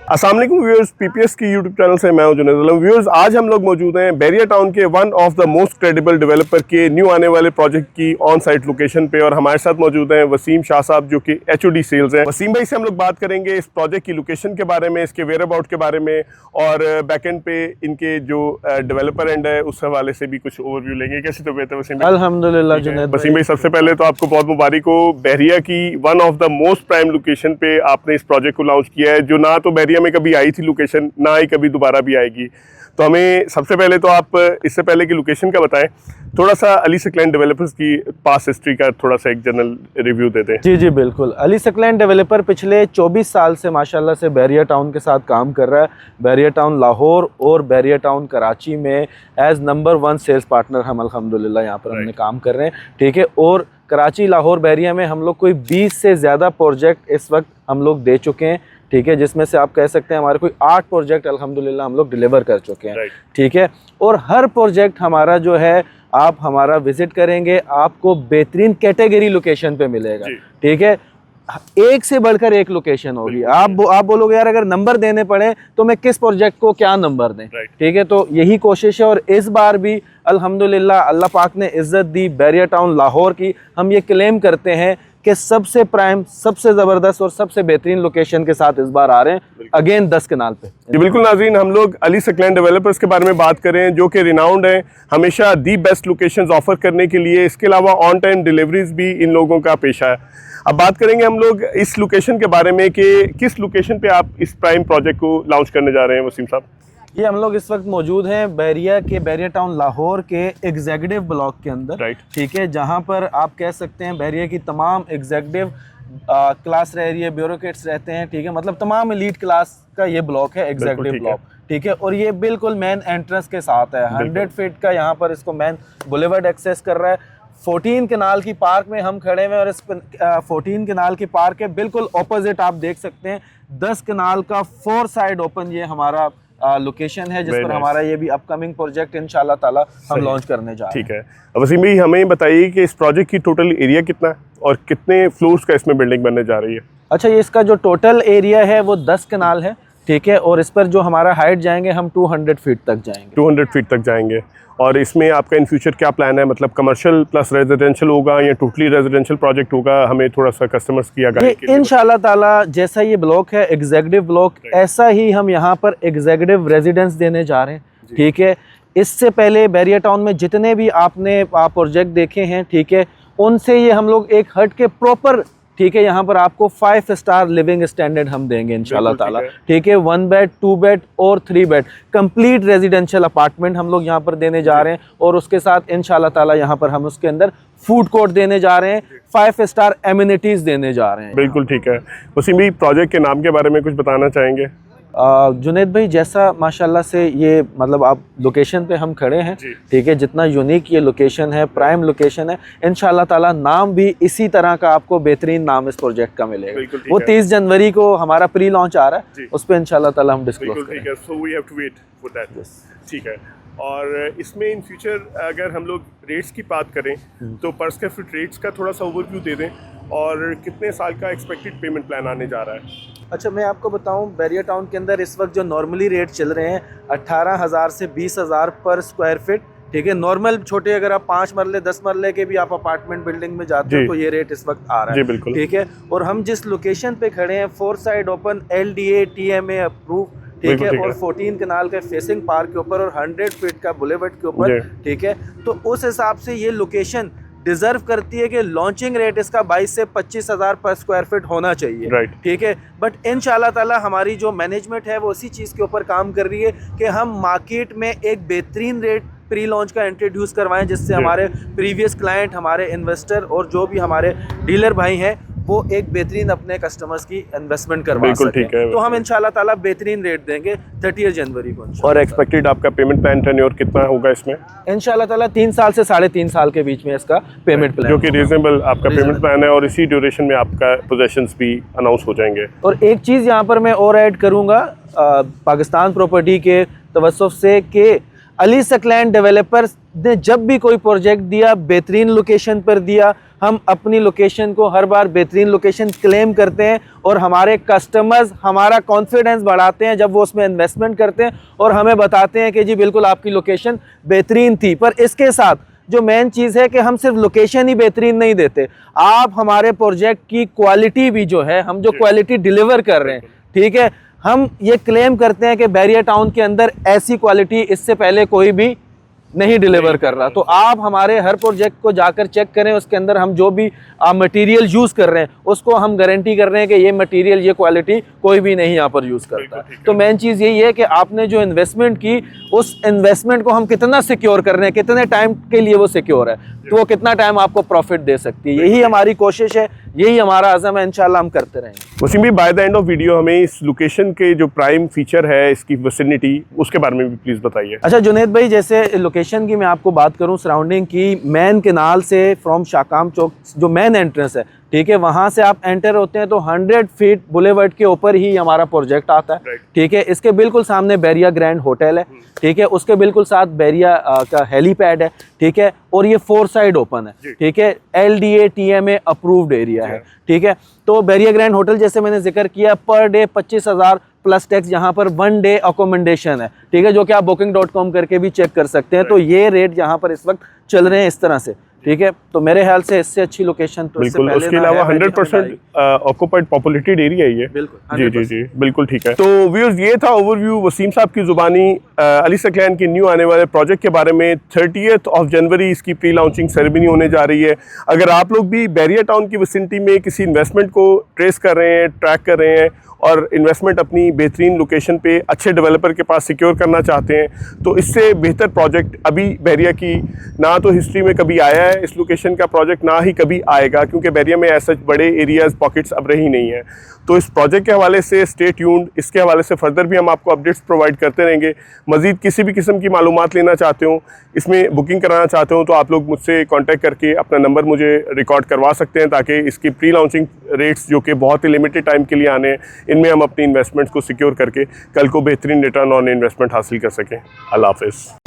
अस्सलाम वालेकुम viewers, PPS की यूट्यूब चैनल से मैं हूं जुनैद आलम। व्यूअर्स, आज हम लोग मौजूद हैं बैरिया टाउन के one of the most credible developer के न्यू आने वाले प्रोजेक्ट की ऑन साइट लोकेशन पे, और हमारे साथ मौजूद हैं वसीम शाह साहब जो कि एचओडी सेल्स हैं। वसीम भाई से हम लोग बात करेंगे इस प्रोजेक्ट की लोकेशन के बारे में, इसके वेयर अबाउट के बारे में, और बैकएंड पे इनके जो डेवलपर एंड है उस हवाले से भी कुछ ओवरव्यू लेंगे। कैसी तबीयत है वसीम भाई? अल्हम्दुलिल्लाह जुनैद वसीम भाई, सबसे पहले तो आपको बहुत मुबारक हो, बैरिया की one of the most prime location पे आपने इस प्रोजेक्ट को लॉन्च किया है, जो ना तो बैरिया में कभी आई थी लोकेशन, ना ही कभी दोबारा भी आएगी। तो हमें सबसे पहले तो आप इससे पहले की लोकेशन का बताएं, थोड़ा सा अली सकलैन डेवलपर्स की पास हिस्ट्री का थोड़ा सा एक जनरल रिव्यू दे दें। जी बिल्कुल। अली सकलैन डेवलपर पिछले 24 साल से माशाल्लाह से बैरिया टाउन के साथ काम कर रहा है। बैरिया टाउन लाहौर और बैरिया टाउन कराची में एज नंबर 1 सेल्स पार्टनर हम अल्हम्दुलिल्लाह यहाँ पर हमने काम कर रहे हैं, ठीक है। और कराची, लाहौर, बैरिया में हम लोग कोई 20 से ज़्यादा प्रोजेक्ट इस वक्त हम लोग दे चुके हैं, ठीक है, जिसमें से आप कह सकते हैं हमारे कोई 8 प्रोजेक्ट अल्हम्दुलिल्लाह हम लोग डिलीवर कर चुके हैं, ठीक है। और हर प्रोजेक्ट हमारा जो है, आप हमारा विजिट करेंगे आपको बेहतरीन कैटेगरी लोकेशन पे मिलेगा, ठीक है। एक से बढ़कर एक लोकेशन होगी। आप बोलोगे यार अगर नंबर देने पड़े तो मैं किस प्रोजेक्ट को क्या नंबर दें, ठीक है। तो यही कोशिश है, और इस बार भी अल्हम्दुलिल्लाह अल्लाह पाक ने इज्जत दी बैरिया टाउन लाहौर की। हम ये क्लेम करते हैं कि सबसे प्राइम, सबसे ज़बरदस्त और सबसे बेहतरीन लोकेशन के साथ इस बार आ रहे हैं, अगेन 10 कनाल पे। जी बिल्कुल नाज़रीन, हम लोग अली सकलैन डेवलपर्स के बारे में बात करें जो कि रिनाउंड है हमेशा दी बेस्ट लोकेशंस ऑफर करने के लिए। इसके अलावा ऑन टाइम डिलीवरीज भी इन लोगों का पेशा है। अब बात करेंगे हम लोग इस लोकेशन के बारे में कि किस लोकेशन पे आप इस प्राइम प्रोजेक्ट को लॉन्च करने जा रहे हैं वसीम साहब? ये हम लोग इस वक्त मौजूद हैं बैरिया टाउन लाहौर के एग्जीक्यूटिव ब्लॉक के अंदर, ठीक है, जहां पर आप कह सकते हैं बैरिया की तमाम एग्जीक्यूटिव क्लास रह रही है, ब्यूरोक्रेट्स रहते हैं, ठीक है, मतलब तमाम एलीट क्लास का ये ब्लॉक है, एग्जीक्यूटिव ब्लॉक, ठीक है। और ये बिल्कुल मेन एंट्रेंस के साथ है, 100 फीट का यहाँ पर इसको मेन बुलेवर्ड एक्सेस कर रहा है। 14 कनाल की पार्क में हम खड़े हुए, और इस 14 कनाल की पार्क के बिल्कुल ऑपोजिट आप देख सकते हैं 10 कनाल का 4 साइड ओपन ये हमारा लोकेशन है, जिस पर हमारा ये भी अपकमिंग प्रोजेक्ट इंशाल्लाह ताला हम लॉन्च करने जा रहे हैं। ठीक है वसीम भाई, हमें बताइए कि इस प्रोजेक्ट की टोटल एरिया कितना है और कितने फ्लोर्स का इसमें बिल्डिंग बनने जा रही है? अच्छा, ये इसका जो टोटल एरिया है वो 10 कनाल है, ठीक है। और इस पर जो हमारा हाइट जाएंगे हम 200 फीट तक जाएंगे। 200 फीट तक जाएंगे। और इसमें आपका इन फ्यूचर क्या प्लान है, मतलब कमर्शियल प्लस रेजिडेंशियल होगा या टोटली रेजिडेंशियल प्रोजेक्ट होगा? हमें थोड़ा सा कस्टमर्स की आगाही के लिए इंशाल्लाह ताला जैसा ये ब्लॉक है एग्जीक्यूटिव ब्लॉक, ऐसा ही हम यहाँ पर एग्जीक्यूटिव रेजिडेंस देने जा रहे हैं, ठीक है। इससे पहले बैरिया टाउन में जितने भी आपने प्रोजेक्ट देखे हैं, ठीक है, उनसे ये हम लोग एक हट के प्रॉपर, ठीक है, यहाँ पर आपको 5 स्टार लिविंग स्टैंडर्ड हम देंगे इंशाल्लाह ताला, ठीक है। 1 बेड, 2 बेड और 3 बेड कंप्लीट रेजिडेंशियल अपार्टमेंट हम लोग यहाँ पर देने जा रहे हैं, और उसके साथ इंशाल्लाह ताला यहाँ पर हम उसके अंदर फूड कोर्ट देने जा रहे हैं, 5 स्टार एमिनिटीज देने जा रहे हैं। बिल्कुल ठीक है। वसीम भाई, प्रोजेक्ट के नाम के बारे में कुछ बताना चाहेंगे? जुनैद भाई, जैसा माशाल्लाह से ये मतलब आप लोकेशन पे हम खड़े हैं, ठीक है, जितना यूनिक ये लोकेशन है, प्राइम लोकेशन है, इंशाल्लाह ताला नाम भी इसी तरह का आपको बेहतरीन नाम इस प्रोजेक्ट का मिलेगा। वो 30 जनवरी को हमारा प्री लॉन्च आ रहा है, उस पर इंशाल्लाह ताला हम डिस्क्लोज करेंगे। So we have to wait for that. ठीक है। और इसमें इन फ्यूचर अगर हम लोग रेट्स की बात करें तो पर स्क्वायर फीट रेट्स का थोड़ा सा ओवरव्यू दे दें, और कितने साल का एक्सपेक्टेड पेमेंट प्लान आने जा रहा है? अच्छा, मैं आपको बताऊं, बैरिया टाउन के अंदर इस वक्त जो नॉर्मली रेट चल रहे हैं 18,000 से 20,000 पर स्क्वायर फीट, ठीक है। नॉर्मल छोटे अगर आप 5 मरले 10 मरले के भी आप अपार्टमेंट बिल्डिंग में जाते हो तो ये रेट इस वक्त आ रहा है, ठीक है। और हम जिस लोकेशन पे खड़े हैं 4 side open, LDA TMA approve, ठीक है, और 14 कनाल के फेसिंग पार्क के ऊपर और 100 फीट का बुलेवर्ड के ऊपर, ठीक है। तो उस हिसाब से ये लोकेशन डिजर्व करती है कि लॉन्चिंग रेट इसका 22 से 25,000 पर स्क्वायर फीट होना चाहिए, ठीक है। बट इंशाल्लाह ताला हमारी जो मैनेजमेंट है वो इसी चीज़ के ऊपर काम कर रही है कि हम मार्केट में एक बेहतरीन रेट प्री लॉन्च का इंट्रोड्यूस करवाएं, जिससे हमारे प्रीवियस क्लाइंट, हमारे इन्वेस्टर और जो भी हमारे डीलर भाई हैं वो एक बेहतरीन अपने कस्टमर्स की इन्वेस्टमेंट करवा सकें। तो हम इंशाल्लाह ताला बेहतरीन रेट देंगे 30 जनवरी को। और एक्सपेक्टेड आपका पेमेंट प्लान टेन्योर कितना होगा इसमें? इंशाल्लाह ताला 3 साल से 3.5 साल के बीच में इसका पेमेंट प्लान, जो कि रीजनेबल आपका पेमेंट प्लान है, और इसी ड्यूरेशन में आपका पोजेशंस भी अनाउंस हो जाएंगे। और एक चीज़ यहाँ पर मैं और ऐड करूँगा पाकिस्तान प्रॉपर्टी के तवज्जुह से कि अली सकलैन डेवलपर्स ने जब भी कोई प्रोजेक्ट दिया बेहतरीन लोकेशन पर दिया, हम अपनी लोकेशन को हर बार बेहतरीन लोकेशन क्लेम करते हैं और हमारे कस्टमर्स हमारा कॉन्फिडेंस बढ़ाते हैं जब वो उसमें इन्वेस्टमेंट करते हैं और हमें बताते हैं कि जी बिल्कुल आपकी लोकेशन बेहतरीन थी। पर इसके साथ जो मेन चीज़ है कि हम सिर्फ लोकेशन ही बेहतरीन नहीं देते, आप हमारे प्रोजेक्ट की क्वालिटी भी जो है, हम जो क्वालिटी डिलीवर कर रहे हैं, ठीक है, हम ये क्लेम करते हैं कि बैरिया टाउन के अंदर ऐसी क्वालिटी इससे पहले कोई भी नहीं डिलीवर कर रहा। तो आप हमारे हर प्रोजेक्ट को जाकर चेक करें, उसके अंदर हम जो भी मटेरियल यूज़ कर रहे हैं उसको हम गारंटी कर रहे हैं कि ये मटेरियल, ये क्वालिटी कोई भी नहीं यहाँ पर यूज़ करता है। तो मेन चीज़ यही है कि आपने जो इन्वेस्टमेंट की, उस इन्वेस्टमेंट को हम कितना सिक्योर कर रहे हैं, कितने टाइम के लिए वो सिक्योर है, तो वो कितना टाइम आपको प्रॉफिट दे सकती है। यही हमारी कोशिश है, यही हमारा अज़म है, इंशाल्लाह हम करते रहेंगे। वसीम भाई, by the end of video हमें इस लोकेशन के जो प्राइम फीचर है, इसकी विसिनिटी, उसके बारे में भी प्लीज़ बताइए। अच्छा जुनेद भाई, जैसे लोकेशन की मैं आपको बात करूं, सराउंडिंग की, मेन केनाल से फ्रॉम शाकाम चौक जो मेन एंट्रेंस है, ठीक है, वहाँ से आप एंटर होते हैं तो 100 फीट बुलेवर्ड के ऊपर ही हमारा प्रोजेक्ट आता है, ठीक है। इसके बिल्कुल सामने बैरिया ग्रैंड होटल है, ठीक है, उसके बिल्कुल साथ बैरिया का हेलीपैड है, ठीक है, और ये 4 साइड ओपन है, ठीक है, LDA TMA अप्रूव्ड एरिया है, ठीक है। तो बैरिया ग्रैंड होटल जैसे मैंने जिक्र किया, पर डे 25,000 प्लस टैक्स यहाँ पर 1 डे अकोमोडेशन है, ठीक है, जो कि आप booking.com करके भी चेक कर सकते हैं। तो ये रेट यहाँ पर इस वक्त चल रहे हैं इस तरह से, ठीक है। तो मेरे ख्याल से इससे अच्छी लोकेशन तो बिल्कुल, उसके अलावा 100% ऑक्यूपाइड पॉपुलेटेड एरिया है ये। बिल्कुल, जी जी जी, बिल्कुल ठीक है। तो व्यूअर्स, ये था ओवरव्यू वसीम साहब की जुबानी अली सकलैन के न्यू आने वाले प्रोजेक्ट के बारे में। 30 जनवरी इसकी प्री लॉन्चिंग सेरेमनी होने जा रही है। अगर आप लोग भी बैरिया टाउन की विसिनिटी में किसी इन्वेस्टमेंट को ट्रेस कर रहे हैं, ट्रैक कर रहे हैं और इन्वेस्टमेंट अपनी बेहतरीन लोकेशन पे अच्छे डेवलपर के पास सिक्योर करना चाहते हैं, तो इससे बेहतर प्रोजेक्ट अभी बैरिया की ना तो हिस्ट्री में कभी आया है इस लोकेशन का प्रोजेक्ट, ना ही कभी आएगा, क्योंकि बैरिया में ऐसे बड़े एरियाज़ पॉकेट्स अब रही नहीं है। तो इस प्रोजेक्ट के हवाले से स्टे ट्यून्ड, इसके हवाले से फर्दर भी हम आपको अपडेट्स प्रोवाइड करते रहेंगे। मज़ीद किसी भी किस्म की मालूमात लेना चाहते हो, इसमें बुकिंग कराना चाहते हो, तो आप लोग मुझसे कांटेक्ट करके अपना नंबर मुझे रिकॉर्ड करवा सकते हैं, ताकि इसकी प्री लॉन्चिंग रेट्स जो कि बहुत ही लिमिटेड टाइम के लिए आने हैं, इनमें हम अपनी इन्वेस्टमेंट्स को सिक्योर करके कल को बेहतरीन रिटर्न ऑन इन्वेस्टमेंट हासिल कर सकें। अल्लाह हाफ़िज़।